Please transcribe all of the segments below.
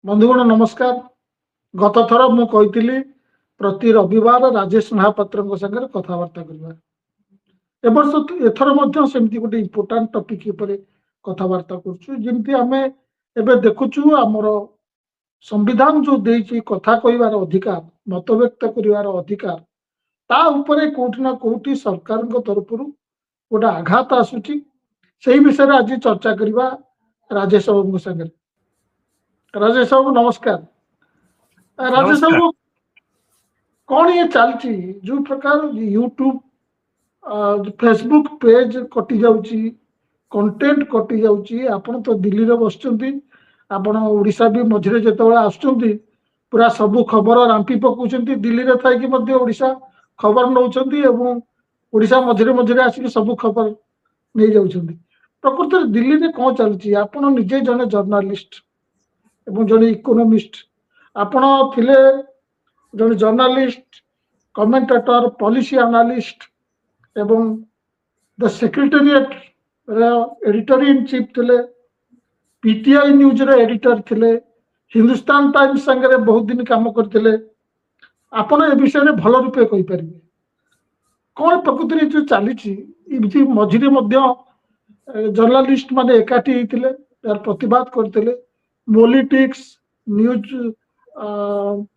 बंधुगण नमस्कार। गत थर मु कही प्रति रविवार राजेश महापात्र सागर कथबार्ता करवा एथर सेमती गोटे इम्पोर्टाट टपिक कथबार्ता करमती आम एवं देखुचु आमर संविधान जो देती कथा कहबार अधिकार मत व्यक्त कर अधिकार ता उपरे कोटि ना कोटि सरकार तरफ गोटे आघात आसूची से विषय आज चर्चा करवा राजेश बाबू सागर। राजेश बाबू नमस्कार। राजेश नमस्कार। बाबू कौन ये चलती जो प्रकार यूट्यूब फेसबुक पेज कटि जाउची कंटेंट कटि जाउची आपण तो दिल्ली रे बसचंती आपण ओडिशा भी मझरे जेतबेले आसुचंती पूरा सब खबर रांपी पकाउचंती दिल्ली रे थाई कि मध्ये ओडिशा खबर नउचंती एवं ओडिशा मझरे मझरे आसी सब खबर नहीं जाउचंती। प्रकृत दिल्ली रे कौन चलती आपण निजे जने जर्नलिस्ट एवं जने इकोनोमिस्ट आपण थिले जने जर्नलिस्ट कमेंटेटर पॉलिसी एनालिस्ट एवं the secretariat editor in chief थिले पीटीआई न्यूज रे एडिटर थिले हिंदुस्तान टाइम्स संगे बहुत दिन काम करथिले आपण ए विषय रे भल रूपे कहि परिबे कौन प्रकृति रे जो चलीची इबती मझिरे मध्य जर्नलिस्ट माने एकाठी हिथिले यार प्रतिवाद करथिले मोलिटिक्स न्यूज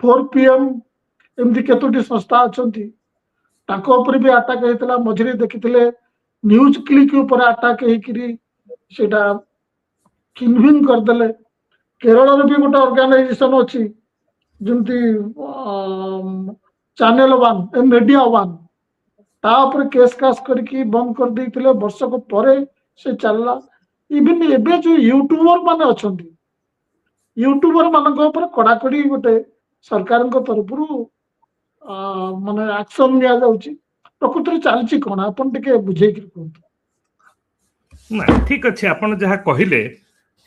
4 PM एमती केतोटी संस्था अछंती ताको ऊपर भी अटैक होता मझे देखी न्यूज क्लिक ऊपर अटैक होटा किनभिन करदे। केरल भी गोटे ऑर्गेनाइजेशन अच्छी जमती चैनल 1 मीडिया 1 तापर केस कास करके बंद कर देते वर्षक पर से चलला। इवन एबे जो यूट्यूबर माने अछंती यूट्यूबर मान कड़ाकड़ी गोटे सरकार तरफ माने एक्शन लिया जाउची प्रकृति चलची कोन आपन टिके बुझे कि ना ठीक अच्छे आपण जहा कहिले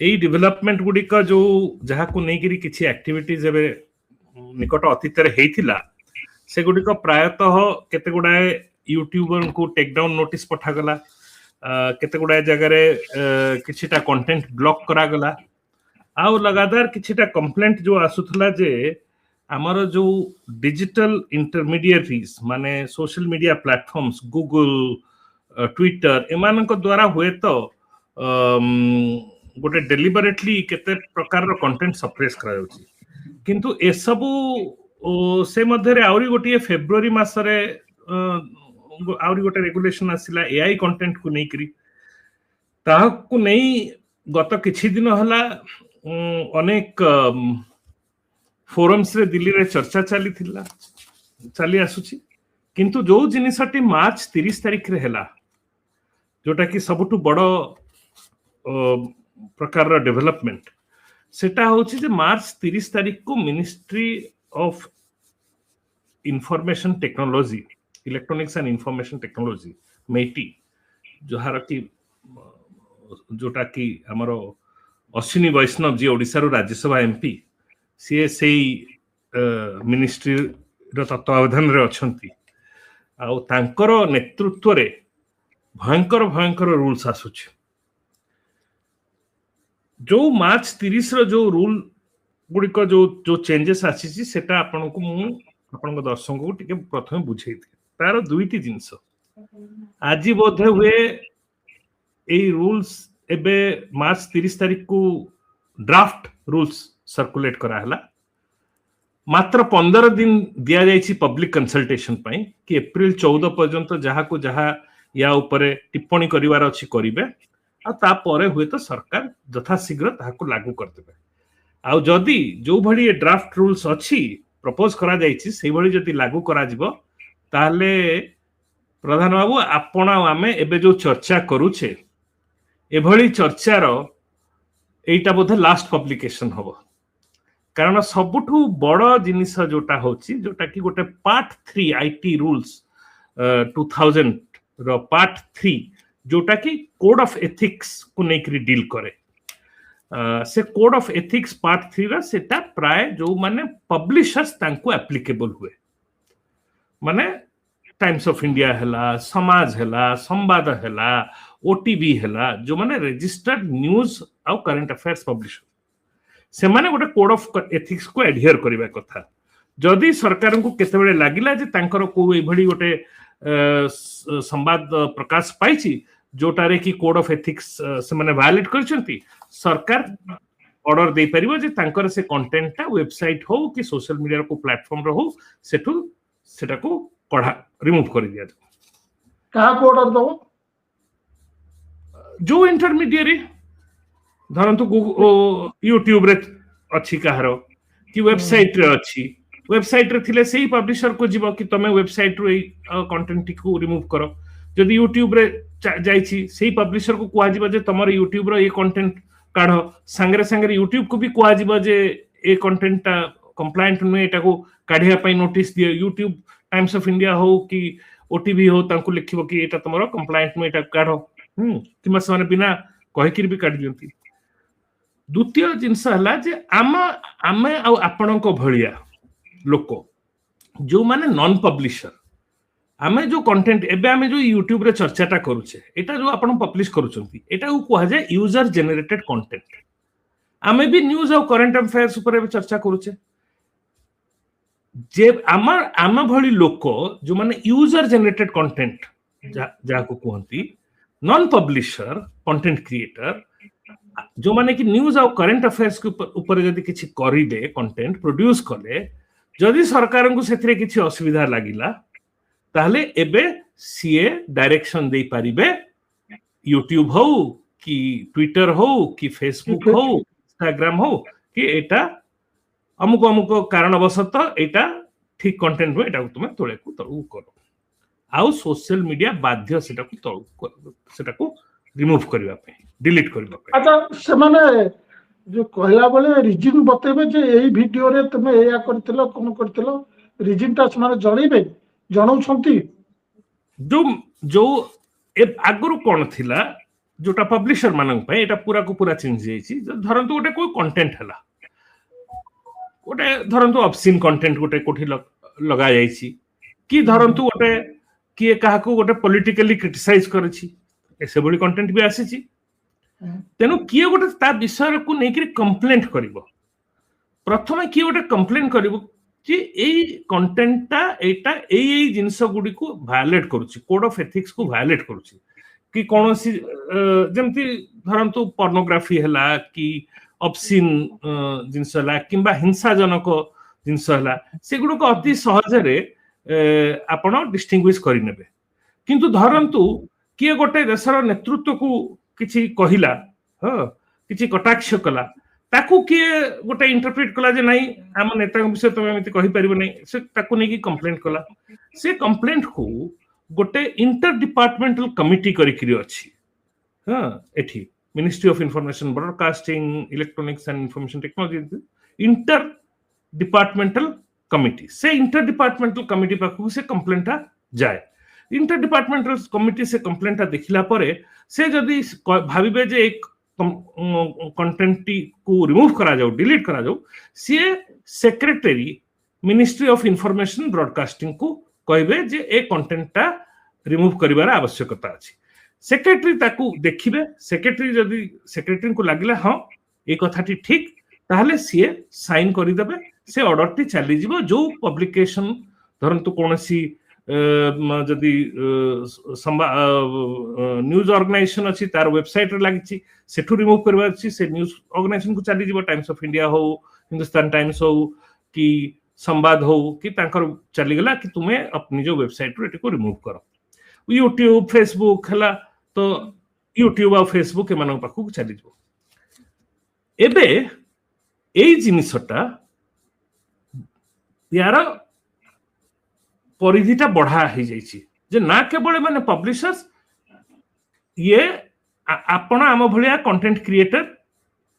एई डेवलपमेंट गुडी का जो जहा को नै गिरी किछि एक्टिविटीज एबे निकट अतीत रे हेइथिला से गुडी को प्रायतः केते गुडाए यूट्यूबर को टेक डाउन नोटिस पठा गला केते गुडाए जगह रे किछिटा कंटेंट ब्लॉक करा गला आउ लगातार किछिटा कंप्लेंट जो आसुथला जे आमर जो डिजिटल इंटरमीडिएटरीज माने social media platforms Google Twitter एमान को द्वारा हुए तो गोटे डेलिबरेटली केते प्रकार रो कंटेंट सप्रेस करा जाउची किंतु ए सबु से मध्य रे आउरी गोटे फेब्रुआरी मास रे आउरी गोटे रेगुलेशन आसिला एआई कंटेंट को नै करी ताहा को नै गत किछि दिन हला अनेक फोरम्स रे दिल्ली रे चर्चा चली आसुची किंतु जो जिनिसटी मार्च 30 तारिख रे हला जोटा कि सबुटु बड़ो प्रकार रा डेवलपमेंट सेटा होची जे मार्च 30 तारिख को ministry of information technology electronics and information technology MeitY जोहार की जोटा कि हमरो अश्विनी वैष्णव जी ओडिसा रो राज्यसभा एमपी सी से मिनिस्ट्री रो तत्वावधान रे अछंती आउ तांकर नेतृत्व रे भयंकर भयंकर रूल्स आसुची जो मार्च 30 रो जो रूल गुडी को जो चेंजेस आसीची सेटा आपन को मु आपन को दर्शक को टिके प्रथमे बुझेई थी तार दुईटी जिंस आज बोधे हुए एई रूल्स एबे मार्च 30 तारिख को ड्राफ्ट रूल्स सर्कुलेट करा हला मात्र 15 दिन दिया जायछि पब्लिक कंसल्टेशन पई कि अप्रैल 14 पर्यंत जहा को जहा या ऊपर टिप्पणी करिवार अछि करिवे आ ता परे हुए तो सरकार यथा शीघ्र ताहा को लागू कर देबे आ जदी जो भली ड्राफ्ट रूल्स अछि प्रपोज करा जायछि सेही भली जदी लागू करा जिवो ताले प्रधान बाबू आपण आमे एबे जो चर्चा करूछे एभली चर्चार एटा बोधे लास्ट पब्लिकेशन हबो कारण सबुठु बड़ जिनिस जोटा होची जोटा कि गोटे पार्ट 3 आईटी रूल्स 2000 रो पार्ट 3 जोटा कि कोड ऑफ एथिक्स को नेकरी डील करे से कोड ऑफ एथिक्स पार्ट 3 रा सेटा प्राय जो माने पब्लिशर्स तांको एप्लीकेबल हुए माने टाइम्स ऑफ इंडिया हला समाज हला संवाद हला ओटीवी हला जो माने रजिस्टर्ड न्यूज आउ करंट अफेयर्स पब्लिशर ସେମାନେ ଗୋଟେ କୋड ऑफ एथिक्स को एडहियर करबा कथा जदि सरकार को केतेबेले लागिला जे तांकर को एभली गोटे संवाद प्रकाश पाइछि जोटारे कि कोड ऑफ एथिक्स से माने वायलेट करछंती सरकार ऑर्डर दे परिबो जे तांकर से कंटेंट ता वेबसाइट हो कि सोशल मीडिया को प्लेटफॉर्म रो सेठु सेटा को कढा रिमूव कर दिया कहा को ऑर्डर दो जो इंटरमीडिएरी धरंतु यूट्यूब रे अछि कहारो कि वेबसाइट रे अछि वेबसाइट रे थिले सेही पब्लिशर को जीव कि तमे वेबसाइट रो कंटेंट को रिमूव करो जदि यूट्यूब रे जाइछि सेही पब्लिशर को कुआ जीव जे तमर यूट्यूब रो ये कंटेंट काढो संगरे संगरे यूट्यूब को भी कुआ जीव जे ए कंटेंट ता कंप्लायंट नु एटा को काढिया पई नोटिस दियो यूट्यूब टाइम्स ऑफ इंडिया हो कि ओटीवी हो तांको लिखिबो कि एटा तमरो कंप्लायंट नु एटा काढो किमा सने बिना कहिकिर भी काढ दियंती द्वितीय जिनस हला जे आमे आ आपणको भलिया लोक जो माने नॉन पब्लिशर आमे जो कंटेंट एबे आमे जो यूट्यूब रे चर्चाटा करूछे एटा जो आपण पब्लिश करूछंती एटा को कहा जाय यूजर जनरेटेड कंटेंट आमे भी न्यूज़ और करंट अफेयर्स ऊपर भी चर्चा करूछे जे आम भली लोक जो माने यूजर जनरेटेड कंटेंट जा को कहंती नॉन पब्लिशर कंटेंट क्रिएटर जो माने कि न्यूज़ और करंट अफेयर्स के ऊपर जदी किछि करि दे कंटेंट प्रोड्यूस कले जदी सरकार को सेथिरे किछि असुविधा लागिला ताहले एबे सीए डायरेक्शन दे परिबे यूट्यूब हो कि ट्विटर हो कि फेसबुक हो इंस्टाग्राम हो कि एटा अमुक अमुक कारणवशत एटा ठीक कंटेंट हो एटा तुमे तळे को तळु करो आउ सोशल मीडिया बाध्य सेटा को तळु सेटा को रिमूव करबा पे डिलीट करबा पे अच्छा से माने जो कहला बोले रीजन बतेबे जे एई वीडियो रे तुमे एया करथिलो कोन करथिलो रीजन ता माने जणीबे जणौ छंती जो ए आगरु कोन थिला जोटा पब्लिशर मानन पे एटा पूरा को पूरा चेंज जाईची धरंतु गोटे कोई कंटेंट हला गोटे धरंतु ऑब्सीन कंटेंट गोटे कोठी लगा जाईची कि धरंतु गोटे किए काहा को गोटे पॉलिटिकली क्रिटिसाइज करछि ऐसे बड़ी कंटेंट भी आसीची तेनु किए गोटे ता विषय को नेकरी कंप्लेंट करिवो प्रथमे किए गोटे कंप्लेंट करिवो कि एई कंटेंटटा एटा एई जिंस गुडी को वायलेट करूची कोड ऑफ एथिक्स को वायलेट करूची कि कोनोसी जेमति धरंतु पोर्नोग्राफी हला कि ऑब्सीन जिंस हला किंबा हिंसाजनक जिंस हला सेगुडो को अति सहज रे आपण डिस्टिंग्विश करि नेबे किंतु धरंतु किए गोटे देशर नेतृत्व को किछि कहिला ह किछि कटाक्ष कला ताकू किए गोटे इंटरप्रेट कला जे नाही आम नेता विषय तुम एमिति कहि परिबो नै से ताकू नै कि कंप्लेंट कला से कंप्लेंट को गोटे इंटर डिपार्टमेंटल कमिटी करि किरि अछि ह एठी ministry of information broadcasting electronics and information technology inter departmental committee से इंटर डिपार्टमेंटल कमिटी पाखु से कंप्लेंटा जाए इंटर डिपार्टमेंटल कमिटी से कंप्लेंटा देखिला परे से जदी भाबिबे जे एक कंटेंट को रिमूव करा जाओ डिलीट करा जाओ सी secretary ministry of information broadcasting को कहबे जे ए कंटेंटटा रिमूव करिवार आवश्यकता अछि सेक्रेटरी ताकू देखिबे सेक्रेटरी जदी सेक्रेटरी को लागिला हां ए कथाटी ठीक ताहले सी साइन करि देबे से ऑर्डर टी चली जिवो जो पब्लिकेशन धरंतु कोनसी जदी न्यूज ऑर्गेनाइजेशन अछि तार वेबसाइट रे लागिछि सेठु रिमूव करबा अछि से न्यूज ऑर्गेनाइजेशन को चली जिवो टाइम्स ऑफ इंडिया हो हिंदुस्तान टाइम्स हो कि संवाद हो कि तांकर चली गला कि तुमे अपनी जो वेबसाइट रे को रिमूव करो यूट्यूब फेसबुक हला तो यूट्यूब और फेसबुक के मानक पाखु चली जिवो एबे एई जिनिसटा यार परिधिटा बढ़ा ही जाइछि जे ना केवल माने पब्लिशर्स ये आपण आम भलिया कंटेंट क्रिएटर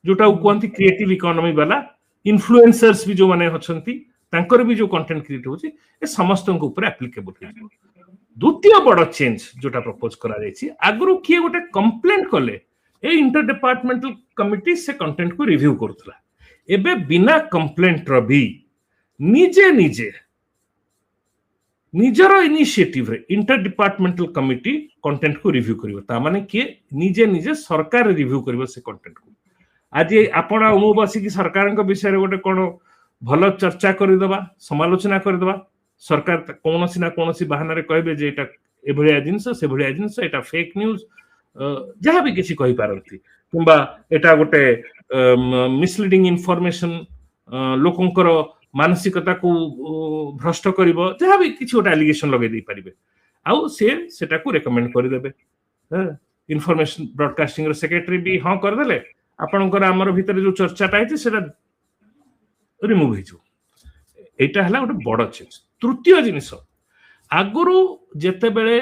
जोटा कहंती क्रिएटिव इकोनॉमी वाला इन्फ्लुएंसर्स भी जो माने हछंती तांकर भी जो कंटेंट क्रिएट होछि ए समस्त को ऊपर एप्लीकेबल हो द्वितीय बड़ चेंज जोटा प्रपोज करा जाइछि आगरु किए गोटे कंप्लेंट कले ए इंटर डिपार्टमेंटल कमिटी से कंटेंट को रिव्यू करथला एबे बिना कंप्लेंट रो भी निजे निजे निजर इनिशिएटिव रे इंटर डिपार्टमेंटल कमिटी कंटेंट को रिव्यू करिवो ता माने कि निजे निजे सरकार रिव्यू करिवो से कंटेंट को आज आपण मु बसिकी सरकार विषय गोटे कौन भल चर्चा करदे समालोचना करदे सरकार कौन ना कौन बाहाना कहे जे एभलिया जिनस से भलिया जिनस एटा फेक न्यूज जहाँ भी किसी कहि पारंती किंबा एटा गोटे मिसलीडिंग इनफॉरमेशन लोकंकर मानसिकता को भ्रष्ट करिवो जहाँ भी किसी गोटे एलिगेशन लगे दे परिबे आउ से सेटा को रेकमेंड कर देबे इनफॉरमेशन ब्रॉडकास्टिंग रो सेक्रेटरी भी हां कर देले आपनकर हमर भीतर जो चर्चाटा है सेटा रिमूव हो जो एटा हला गोटे बड़ चेंज तृतीय जिनिस आगुरु जेते बेले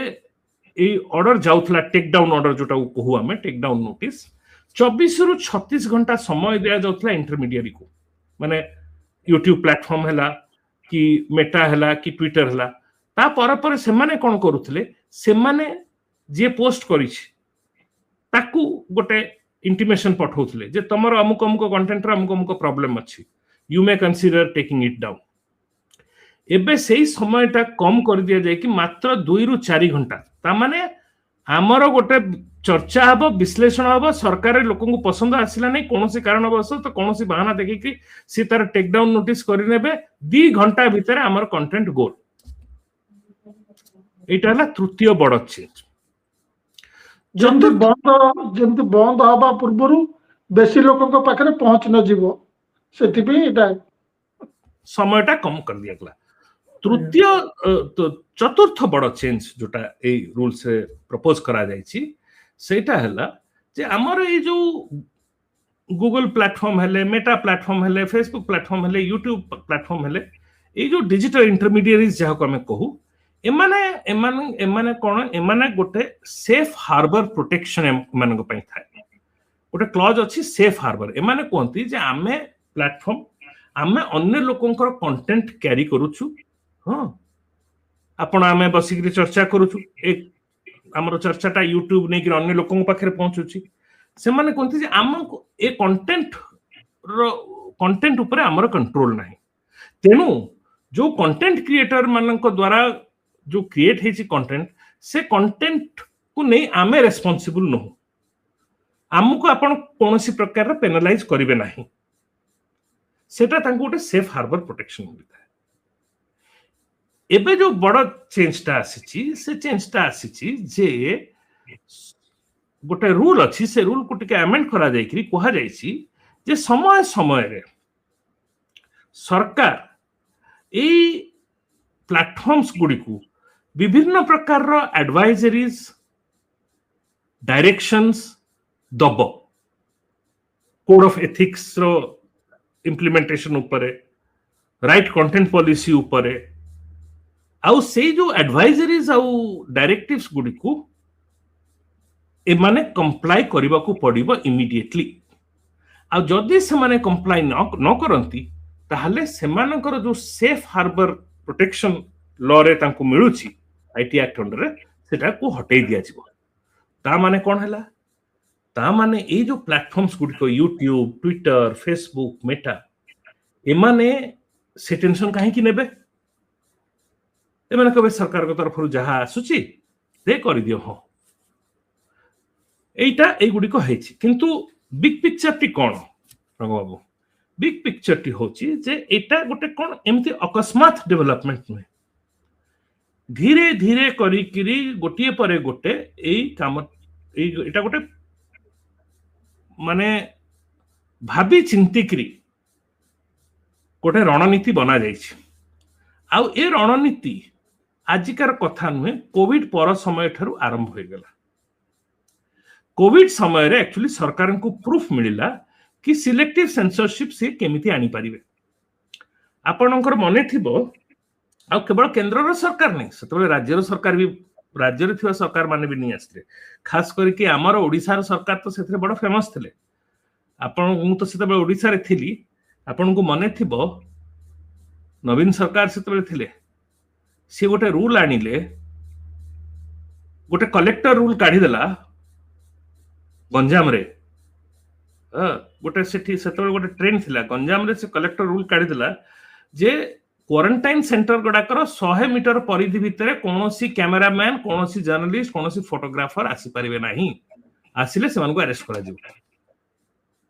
ए ऑर्डर जाउथला टेक डाउन ऑर्डर जोटा कहू हमें टेक डाउन नोटिस 24 रु 36 घंटा समय दिया जाउथला इंटरमीडिएरी को माने यूट्यूब प्लेटफॉर्म हैला कि मेटा हैला कि ट्विटर हैला ता पर से माने कोन करूथले से माने जे पोस्ट करिछि ताकू गोटे इंटिमेशन पठाउथले जे तमरो अमुक अमुक कंटेंट रा अमुक अमुक प्रॉब्लम अछि you may consider taking it down एबे सेही समयटा कम कर दिया जाए कि मात्र 2 रु 4 घंटा ता माने हमरो गोटे चर्चा हबो विश्लेषण हबो सरकार लोकन को पसंद आसिला नै कोनोसी कारण बस तो कोनोसी बहाना देखि कि सी तार टेक डाउन नोटिस करि नेबे 2 घंटा भीतर हमर कंटेंट गोल एटा हला तृतीय बड़ चेंज जेमती बंद हवा पूर्व बेसी लोक पाखे पहुंच न जीवो सेठी भी एटा समयटा कम कर दिया गला तृतीय चतुर्थ बड़ चेंज जोटा ए रूल से प्रपोज करा जायछि सेटा हला जे हमर ए जो गूगल प्लेटफॉर्म हेले मेटा प्लेटफॉर्म हेले फेसबुक प्लेटफॉर्म हेले यूट्यूब प्लेटफॉर्म हेले ए जो डिजिटल इंटरमीडिएरीज जहा को हमें कहू एमाने कोन एमाने गोटे सेफ हार्बर प्रोटेक्शन एमान को पई थाए गोटे क्लॉज अछि सेफ हार्बर एमाने कोंती जे आमे प्लेटफॉर्म आमे अन्य लोकंकर कंटेंट कैरी करूछु हां आपण आमे बसिक चर्चा करूछु एक हमरो चर्चाटा यूट्यूब नै कि अन्य लोकन पाखरे पहुंचुछि से माने कोंती जे हमको ए कंटेंट ऊपर हमरो कंट्रोल नाही तेनु जो कंटेंट क्रिएटर मानक द्वारा जो क्रिएट हेछि कंटेंट से कंटेंट को नै आमे रेस्पोंसिबल न हो हमको आपण कोनोसी प्रकार रे पेनलाइज करिवे नाही सेटा तांको गोटे सेफ हार्बर प्रोटेक्शन मिलता है एबे जो बड़ चेंजटा आसीछि से चेंजटा आसीछि जे गोटे रूल अछि से रूल को टिके अमेंड करा जाय कि कोहा जायछि जे समय समय रे सरकार ए प्लेटफॉर्म्स गुडी को विभिन्न प्रकार रो एडवाइजरीज डायरेक्शंस दबो कोड ऑफ एथिक्स रो इम्प्लीमेंटेशन ऊपर राइट कंटेंट पॉलिसी ऊपर आउ से जो एडवाइजरीज आउ डायरेक्टिव्स गुडी को ए माने कंप्लाई करबा को पड़िबो इमीडिएटली आ जदी से माने कंप्लाई न करंती ताहले सेमानकर जो सेफ हार्बर प्रोटेक्शन लॉ रे तांको मिलुची आईटी एक्ट अंडर रे सेटा को हटै दिया जिवो ता माने कोन हला ता माने ए जो प्लेटफॉर्म्स गुडी को यूट्यूब ट्विटर फेसबुक मेटा ए माने से टेंशन काहे कि नेबे ए माने कबे सरकार को तरफ जहा आसुची दे करि दियो हो एटा ए गुडी को हेछि किंतु बिग पिक्चर टी कोन रघुबाबू बिग पिक्चर टी होची जे एटा गोटे कोन एमती अकस्मात डेवलपमेंट नुहे धीरे धीरे करी किरी गोटिए परे गोटे एई काम एटा गोटे माने भाबी चिंतिक्री गोटे रणनीति बना जाइछि आउ ए रणनीति आजिकार कथा नुहे कोविड पर समय ठारू आरंभ हो गला कोविड समय रे एक्चुअली सरकार को प्रूफ मिलिला कि सिलेक्टिव सेंसरशिप से केमिति आनी परिबे आपनकर मने थिबो आ केवल केंद्र सरकार नहीं सेतबे राज्य सरकार भी राज्य रे थिबा सरकार माने भी नहीं आसले खास करके हमर ओडिसा सरकार तो सेथरे बड़ फेमस थिले आपन मु तो सेतबे ओडिसा रे थिली आपन को मने थिबो नवीन सरकार सेतबे थिले से गोटे रूल आनिले गोटे कलेक्टर रूल काढी देला गंजाम रे गोटे सेठी सेतबे गोटे ट्रेन थिला गंजाम रे से कलेक्टर रूल काढी देला जे क्वारंटाइन सेंटर गुडाकर 100 मीटर परिधि भितर कोनोसी कैमरामैन कोनोसी जर्नलिस्ट कोनोसी फोटोग्राफर आसी परिबे नाही आसिले सेमान को अरेस्ट करा जिवो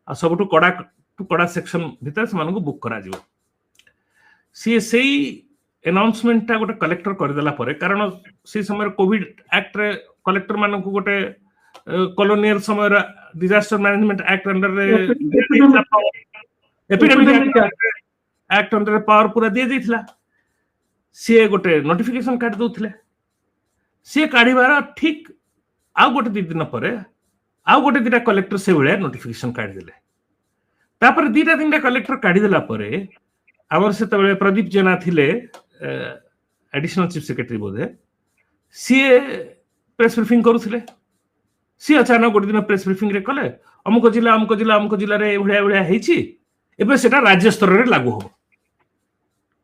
आ सबुठु कड़ा सेक्शन भितर से मानकु बुक करा जिवो सी सेई अनाउंसमेंट टा गोटे कलेक्टर करदेला परे कारण से समय कोविड एक्ट रे कलेक्टर मानकु गोटे कॉलोनियल समय disaster management act under epidemic act under power पूरा दिया जाइथिला सी गोटे नोटिफिकेशन काट दउथिले सी काढिबार ठीक आ गोटे दी दिन परे आ गोटे दिटा कलेक्टर से भलिया नोटिफिकेशन काढि देले तापर दीटा तीनटा कलेक्टर काढि देला परे आमर से तबले प्रदीप जेना थिले एडिशनल चीफ सेक्रेटरी बोधे सी प्रेस ब्रीफिंग करूथिले सी अचानक गोटे दिन प्रेस ब्रीफिंग रे कले अमुक जिला रे भलिया भलिया हेछि एबे सेटा राज्य स्तर रे लागू हो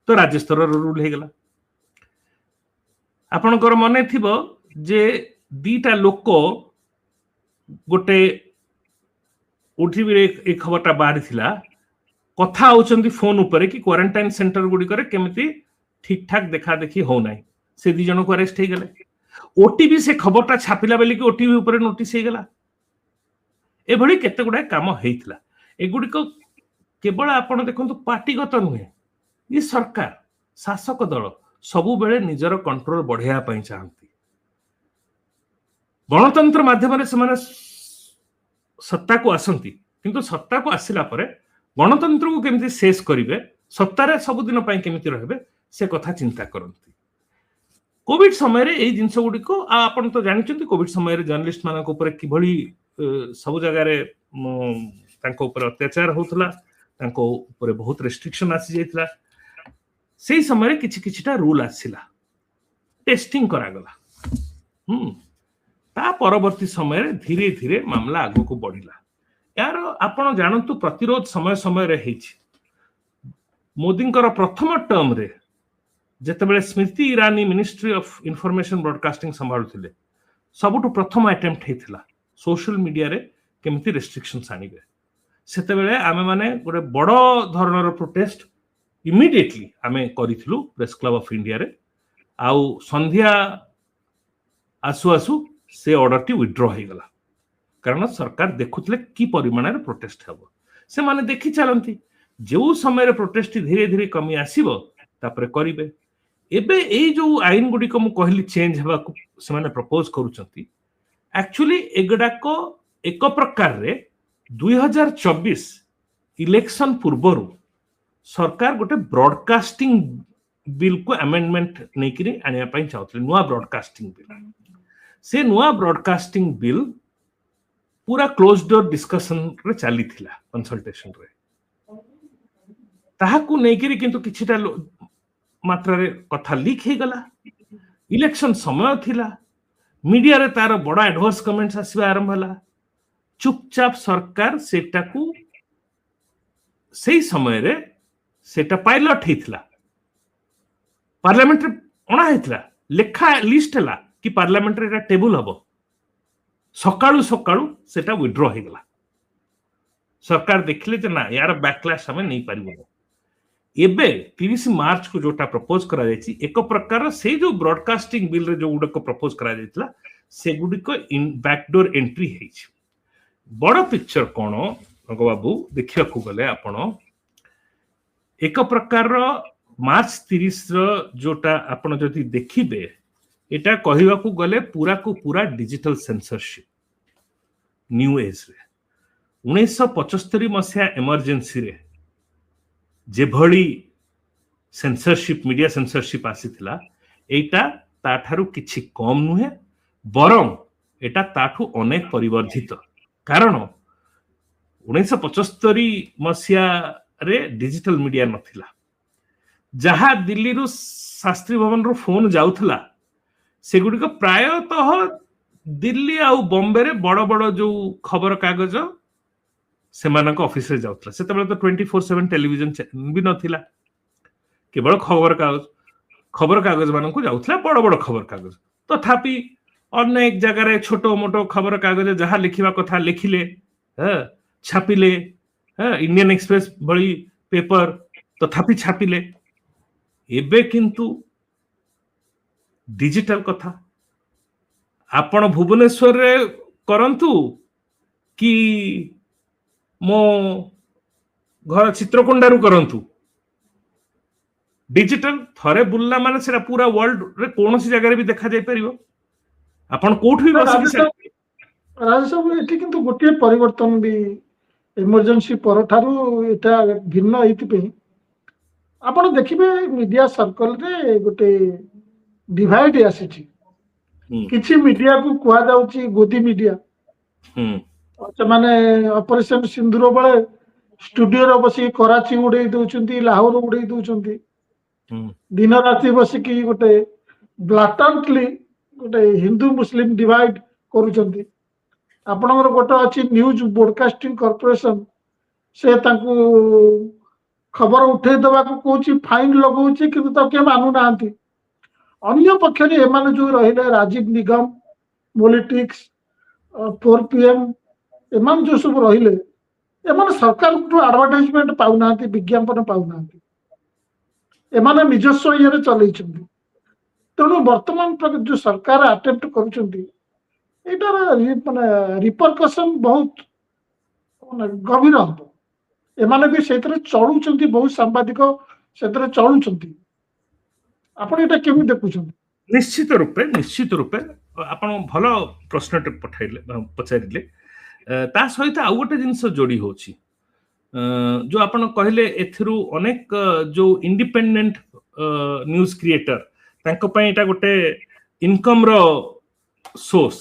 तो राज्य स्तर रे रूल हे गेला आपनकर मने थिबो जे दीटा लोक गोटे ओटीवी रे एक खबरटा बाहरी थिला कथा होचंदी फोन ऊपर कि क्वारंटाइन सेंटर गुडी करे केमिति ठीक ठाक देखा देखी हो नाही से दी जन को अरेस्ट हे गेले ओटीवी से खबरटा छापिला बेली कि ओटीवी ऊपर नोटिस हे गेला ए भली केते गुडा काम हेइतला एगुडी को केवल आपण देखंतु पार्टीगत नुहे ये सरकार शासक दल सबु बेले निजर कंट्रोल बढ़िया पई चाहंती गणतंत्र माध्यम से सत्ता को आसंती किंतु सत्ता को आसिला परे गणतंत्र को केमिति शेष करिवे सत्तारे सब दिन पई केमिति रहबे से कथा चिंता करंती कोविड समय रे एई जिंस गुडी को आपण तो जानिचंती कोविड समय रे जर्नलिस्ट मानक ऊपर कि भली सब जगह रे तांको ऊपर अत्याचार होतला तांको ऊपर बहुत रेस्ट्रिक्शन आसी जाइतला सेई समय रे किछि किछिटा रूल आसिला टेस्टिंग करा गला ता परवर्ती समय रे धीरे धीरे मामला आगो को बढ़िला यार आपण जानंतु प्रतिरोध समय समय रे हेछि मोदींकर प्रथम टर्म रे जेतेबेले Smriti Irani ministry of information broadcasting संभाळुथिले सबुठु प्रथम अटेम्प्ट हेतिला सोशल मीडिया रे केमिति रेस्ट्रिक्शंस आनिबे सेतेबेले आमे माने गोटे बड़ धरणर प्रोटेस्ट इमिडिएटली आमे करिथिलु प्रेस क्लब ऑफ इंडिया रे आउ संध्या आसु आसु से ऑर्डर टी विथड्रॉ हे गला कारण सरकार देखुथिले की परिमाण रे प्रोटेस्ट हबो से माने देखि चलंती जो समय रे प्रोटेस्ट धीरे धीरे कमी आसीबो तापरे करिवे एबे एई जो आईन गुडी को मु कहली चेंज हबा को से माने प्रपोज करूचंती एक्चुअली एगडा को एक प्रकार रे 2024 इलेक्शन पूर्वरु सरकार गोटे ब्रॉडकास्टिंग बिल को अमेंडमेंट नेकिरी आनिया पई चाहतले नुवा ब्रॉडकास्टिंग बिल से नुआ ब्रॉडकास्टिंग बिल पूरा क्लोज डोर डिस्कशन रे चली थिला कंसल्टेशन रे ताहाकू नेकिरी किंतु किछिटा मात्रा रे कथा लीक हे गला इलेक्शन समय थिला मीडिया रे तार बड़ा एडवर्स कमेंट्स आसीबा आरंभ हला चुपचाप सरकार सेटाकू सेई समय रे सेटा पायलट हेथिला पार्लियामेंट रे ओना हेथिला लेखा लिस्ट हला कि पार्लियामेंट रे टेबल हबो सकाळू सकाळू सेटा विथड्रॉ हे गला सरकार देखले जे ना यार बैकलैश हमें नहीं पारिबो एबे 30 मार्च को जोटा प्रपोज करा जायछि एक प्रकार से जो ब्रॉडकास्टिंग बिल रे जो गुड को प्रपोज करा जायतिला से गुड को इन बैकडोर एंट्री हेछि बड़ पिक्चर कोन रंग बाबू देखिया को गले आपण एक प्रकार मार्च 30 रो जोटा आपण जति देखिबे एटा कहिबा को गले पूरा डिजिटल सेंसरशिप न्यू एज रे 1975 मसिया इमरजेंसी रे जे भली सेंसरशिप मीडिया सेंसरशिप आसीथिला एटा ताठारु किछि कम नुहे बरम एटा ताठु अनेक परिवर्धित कारण 1975 मसिया रे डिजिटल मीडिया नथिला जहा दिल्ली रु शास्त्री भवन रु फोन जाउथला सेगुडी को प्रायतः दिल्ली आउ बॉम्बे रे बड़ बड़ जो खबर कागज से मानक ऑफिस रे जाउथला से तबले तो 24/7 टेलीविजन भी नथिला केवल खबर कागज मानक जाउथला बड़ बड़ खबर कागज तथापि अनेक जगह रे छोटो मोटो खबर कागज जहा लिखिबा कथा लिखिले छापिले इंडियन एक्सप्रेस बड़ी पेपर तथापि छापिले एबे किंतु डिजिटल कथा आपण भुवनेश्वर रे करंतु कि मो घर चित्रकोंडारू करंतु डिजिटल थरे बुल्ला माने सेटा पूरा वर्ल्ड रे कोनोसी जगह रे भी देखा जाय परिबो आपण कोठ भी बसिक राजेश बाबू एठी किंतु गोटे परिवर्तन भी इमरजेंसी परठारू एटा भिन्न एइतिपे आपण देखिबे मीडिया सर्कल रे गोटे डिवाइड आसीची किछि मीडिया को कुआ जाउची गोदी मीडिया से माने ऑपरेशन सिंदूर बेले स्टूडियो रे बसी कराची उड़े दउचंती लाहौर उड़े दउचंती दिन राति बसिकी गोटे ब्लाटेंटली गोटे हिंदू मुस्लिम डिवाइड करूचंती आपणकर गोटे अच्छी न्यूज ब्रॉडकास्टिंग कॉर्पोरेशन से तांकू खबर उठे देवा को कहूची फाइन लगाउची किंतु तो के मानु नांती अन्य पक्ष रे एमाने जो रहिले राजीव निगम पॉलिटिक्स 4 PM एमान जो सब रहिले एमाने सरकार को एडवर्टाइजमेंट पाउ नांती विज्ञापन पाउ नांती एमाने निजस्व ये चलई तेणु वर्तमान जो सरकार अटेम्प्ट करुचंती एटार माने रिपरकशन बहुत गभीर हम एमाने भी सेतरे चलुचंती बहुत सांबादिक सेतरे चलुचंती आपण एटा केमि देखुचंती निश्चित रूपे आपण भलो प्रश्न पचारिले ता सहित आउ गोटे जिनस जोड़ी होची जो आपण कहले एथिरु अनेक जो इंडिपेंडेंट न्यूज क्रिएटर तांको पय एटा गोटे इनकम रो सोर्स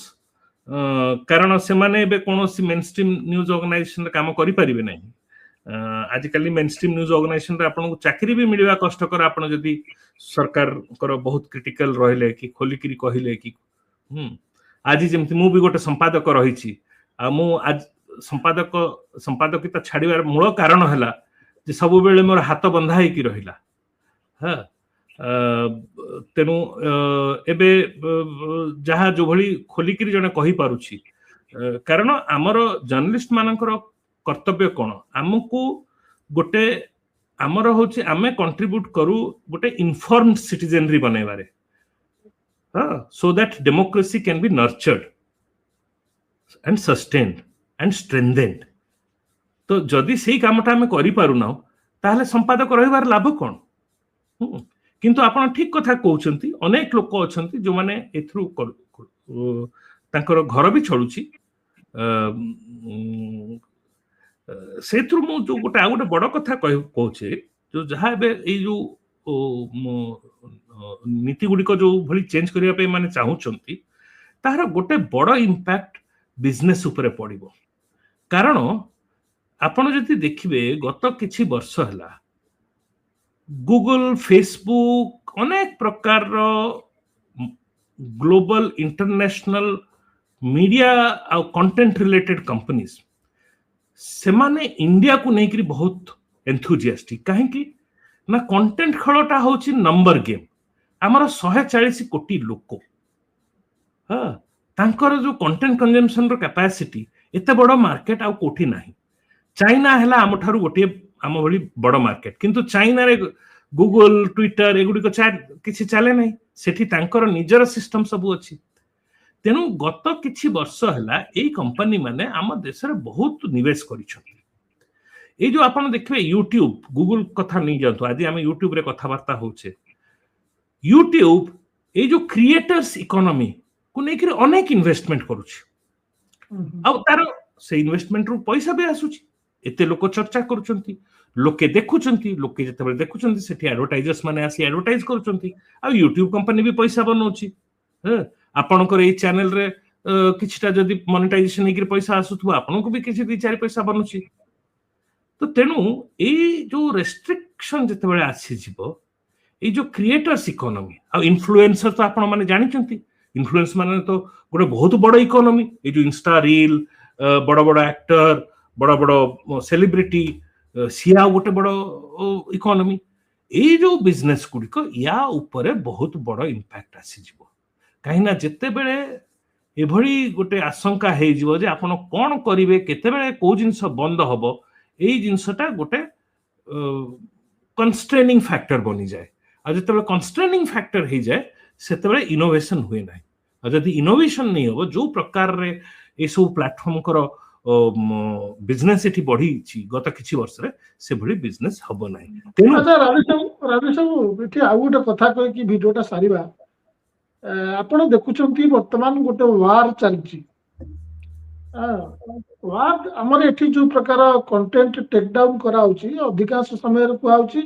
कारण से माने बे कोनोसी मेनस्ट्रीम न्यूज ऑर्गेनाइजेशन रे काम करि परिबे नै आजिकली मेनस्ट्रीम न्यूज ऑर्गेनाइजेशन रे आपण को चाकरी भी मिलवा कष्टकर आपण जदी सरकार कर बहुत क्रिटिकल रहले कि खोलिकिरी कहिले कि आज जेमति मु भी गोटे संपादक रहिछि आ मु आज संपादकिता छाड़िबार मूल कारण हला जे सब बेले मोर हाथ बंधा है कि रहिला हां तेनु एबे जहा जो भली खोलिकिरी जने कहि पारुछि कारण हमर जर्नलिस्ट मानकर कर्तव्य कोन हमकु गोटे हमर होछि आमे कंट्रीब्यूट करू गोटे इन्फॉर्म्ड सिटीजनरी बनेबारे so that democracy can be nurtured and sustained and strengthened तो जदि सेही कामटा हमें करि पारु ना ताहले संपादक रहिबार लाभ कोन किंतु आपण ठीक कथा कहउचंती अनेक लोक अछंती जो माने एथरु तांकर घर भी चलुची सेथरु मु जो गोटे आ गोटे बड़ कथा कहउचे जो जहा बे ए जो नीति गुड़िक जो भली चेंज करिया पे माने चाहउचंती तार गोटे बड़ इंपैक्ट बिजनेस ऊपर पड़िबो कारण आपण जति देखिबे गत किछि वर्ष हला गूगल फेसबुक अनेक प्रकार रो ग्लोबल इंटरनेशनल मीडिया आ कंटेंट रिलेटेड कंपनीज से माने इंडिया को नेकरी बहुत एंथुजियास्टिक काहे कि ना कंटेंट खेलटा होची नंबर गेम आमर 140 कोटी लोक हाँ तांकर जो कंटेंट कंजम्पशन रो कैपेसिटी एते बड़ मार्केट आ कोठी नाही चाइना हला आम ठारू गोटे आम भली बड़ मार्केट किंतु चाइना रे गूगल ट्विटर एगुडी को किछि चले नाही सेठी तांकर निजर सिस्टम सब अछि तेनु गत किछि वर्ष हला एई कंपनी माने आम देश रे बहुत निवेश करिछथि ए जो आपण देखबे यूट्यूब गूगल कथा नहीं जानतो आज हम यूट्यूब रे कथा वार्ता होचे यूट्यूब ए जो क्रिएटर्स इकोनॉमी को नेकरी अनेक इन्वेस्टमेंट करूची आ तार से इन्वेस्टमेंट रो पैसा भी आसुची एते लोक चर्चा करूचंती लोके देखुचंती लोके जतबे देखुचंती सेठी एडवर्टाइजर्स माने आसी एडवर्टाइज करूचंती आ यूट्यूब कंपनी भी पैसा बनौची ह आपनकर ए चैनल रे किछटा जदी मोनेटाइजेशन हेकरी पैसा आसुथबो आपनको भी किछि 2-4 पैसा बनौची तो तेणु ए जो रेस्ट्रिक्शन जते बेले आसी जीवो ए जो क्रिएटर्स इकोनॉमी आ इन्फ्लुएंसर तो आपण माने जानि चंती इन्फ्लुएंस माने तो गोटे बहुत बड़ इकोनॉमी ए जो इंस्टा रील बड़ बड़ एक्टर बड़ बड़ सेलिब्रिटी सिया गोटे बड़ इकोनॉमी ए जो बिजनेस गुडी को या ऊपर बहुत बड़ इंपैक्ट आसी जीवो काहे ना जते बेले एभली गोटे आशंका हे जीवो जे आपण कोन करिवे केते बेले को जिंस बंद हबो एई जिंसटा गोटे कंस्ट्रेनिंग फैक्टर बनी जाए आ जते कंस्ट्रेनिंग फैक्टर हे जाए सेते इनोवेशन हुए ना आ जदि इनोवेशन नहीं हो जो प्रकार रे ए सब प्लेटफॉर्म करो बिजनेस एठी बढ़ी गत किछि वर्ष रे से भली बिजनेस हबो नाही तेनु अच्छा राजेश बाबू एठी आउ गोटे कथा कहि कि भिडियोटा सारिबा आपण देखुचंती वर्तमान गोटे वार चलची वार हमर एठी जो प्रकार कंटेंट टेक डाउन करा होची अधिकांश समय रे कुआ होची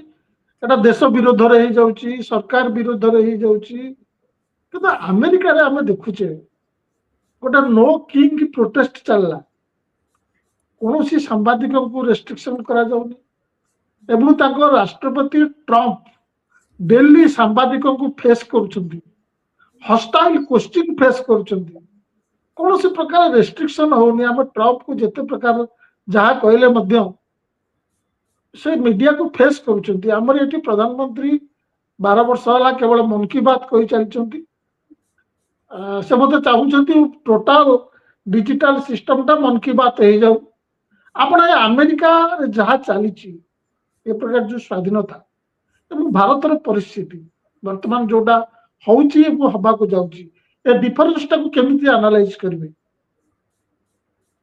एटा देश विरोध रे ही जाउची सरकार विरोध रे ही जाउची किंतु अमेरिका रे हमें देखुचे गोटे नो किंग प्रोटेस्ट चलला कौन सांबादिक को रेस्ट्रिक्शन करा जाउनी एवं ताको राष्ट्रपति ट्रंप दिल्ली सांबादिक को फेस करुछंती हॉस्टाइल क्वेश्चन फेस करुछंती कौन सी प्रकार रेस्ट्रिक्शन होनी हम ट्रंप को जिते प्रकार जहाँ कहले मध्य से मीडिया को फेस करुछंती हमर एठी प्रधानमंत्री 12 वर्ष होला केवल मन की बात कहि चलछंती से मते चाहूछंती टोटल डिजिटल सिस्टम टा मन की बात हे जाऊ आपण अमेरिका जहाँ चली ए प्रकार जो स्वाधीनता एवं भारतर परिस्थिति वर्तमान जोटा होउची हवा को जाउची ए डिफरेंस टा को केमिति एनालाइज करबे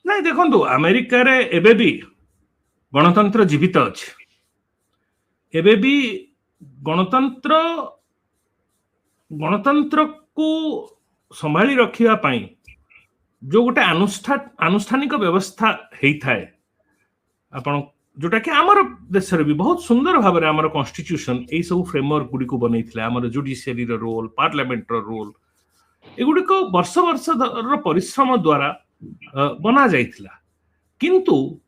नहीं देखंतु अमेरिका रे एबे भी गणतंत्र जीवित अछि एबे भी गणतंत्र गणतंत्र को संभाली रखिया पाई जो गोटे आनुष्ठानिक व्यवस्था हेई थाए आपण जोटा कि आमर देश रे भी बहुत सुंदर भाव रे आमर कॉन्स्टिट्यूशन ए सब फ्रेमवर्क गुडी को बनैथिले आमर जुडिशियरी रो रोल पार्लियामेंट रो रोल एगुडी को वर्ष वर्ष रो परिश्रम द्वारा बना जाइथिला किंतु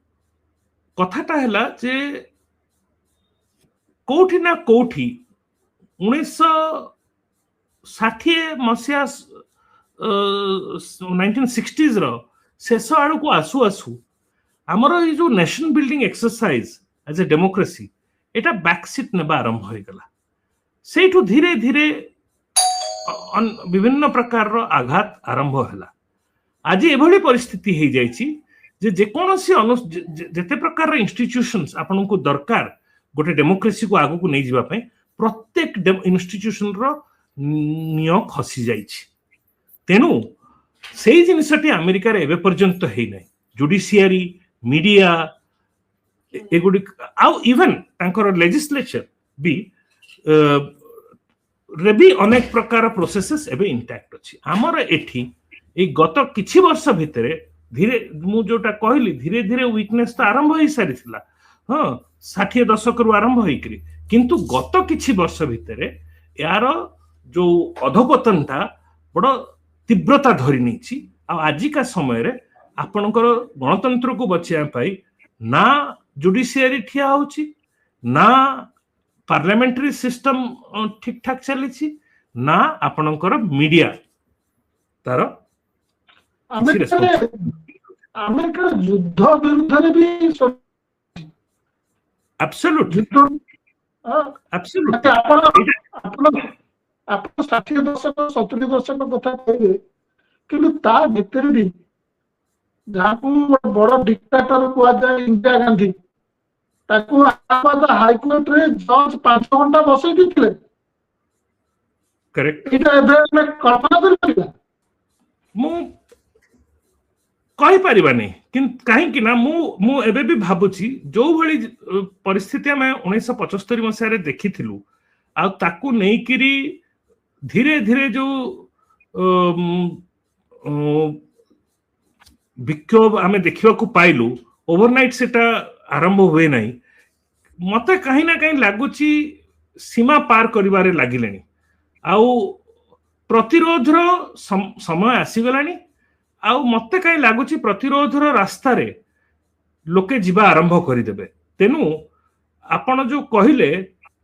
कथाटा हला जे कोठी ना कोठी 1960 मसिया 1960s रो शेष आड़ को आसु आसु आमर ये जो nation building exercise as a democracy एटा बैकसीट नेबा आरंभ हो गला सेठु धीरे धीरे विभिन्न प्रकार रो आघात आरंभ होला आज एभली परिस्थिति हो जाइछि जे कोनोसी जेते प्रकार इंस्टीट्यूशंस आपन को दरकार गोटे डेमोक्रेसी को आगु को नै जिबा पय प्रत्येक इंस्टीट्यूशन रो नियो खसी जाइछि तेनु सेही जिनिसटी अमेरिका रे एबे पर्यंत हेई नै जुडिशियरी मीडिया एगुडी आउ इवन तांकर लेजिस्लेचर भी रे भी अनेक प्रकार प्रोसेसेस एबे इंटैक्ट अछि हमर एठी ए गत किछि वर्ष भितरे धीरे मु जोटा कहली धीरे धीरे वीकनेस तो आरंभ होई सारिथिला हां 60 दशक रु आरंभ होइकरी किंतु गत किछि वर्ष भितरे यार जो अधोपतनता बड़ तीव्रता धरि निछि आ आजिका समय रे आपनकर गणतंत्र को बचिया पाई ना जुडिशियरी ठिया होची ना पार्लियामेंटरी सिस्टम ठीक ठाक चली ना आपनकर मीडिया तार अमेरिका युद्ध विरुद्ध भी एब्सोल्युटली एब्सोल्युटली आप 60 दशक 70 दशक कथा कहबे किंतु ता भितर भी जहाँ को बड़ डिक्टेटर कुआ जाए इंदिरा गांधी ताकू हाईकोर्ट रे जज 5 घंटा बसई दिथिले करेक्ट इटा एबे कल्पना कर परिबा मु कहि परिबा नै किंतु काहे कि ना मु एबे भी भाबुची जो भली परिस्थिति हमें 1975 मसिया रे देखिथिलु आ ताकू नै किरी धीरे धीरे जो विक्षोभ आमे देखिवा को पाइलु ओवरनाइट सेटा आरंभ हुए नाही मते कहीं ना कहीं लागुची सीमा पार करिवारे लागिलेनी आउ प्रतिरोध रो समय आसी गलानी आउ मते कहीं लागुची प्रतिरोध रो रास्ता रे लोके जीवा आरंभ करि देबे तेनु आपण जो कहिले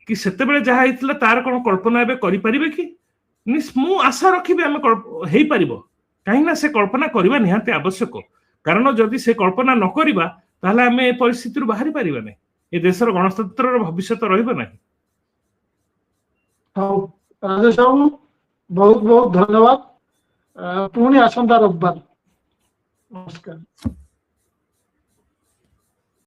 कि सेते बेले जहा हितला तार कोन कल्पना एबे करि परिबे कि मु आशा रखिबे हम हेई परिबो कहीं ना से कल्पना करवा निहाते आवश्यक कारण जदि से कल्पना न करिबा ताहले हमें ए परिस्थिति बाहरी पारिबा नै ए देशर गणतंत्र भविष्य रहिबा नै हां राजेश बाबू बहुत बहुत धन्यवाद पुणी आसंता रविवार नमस्कार।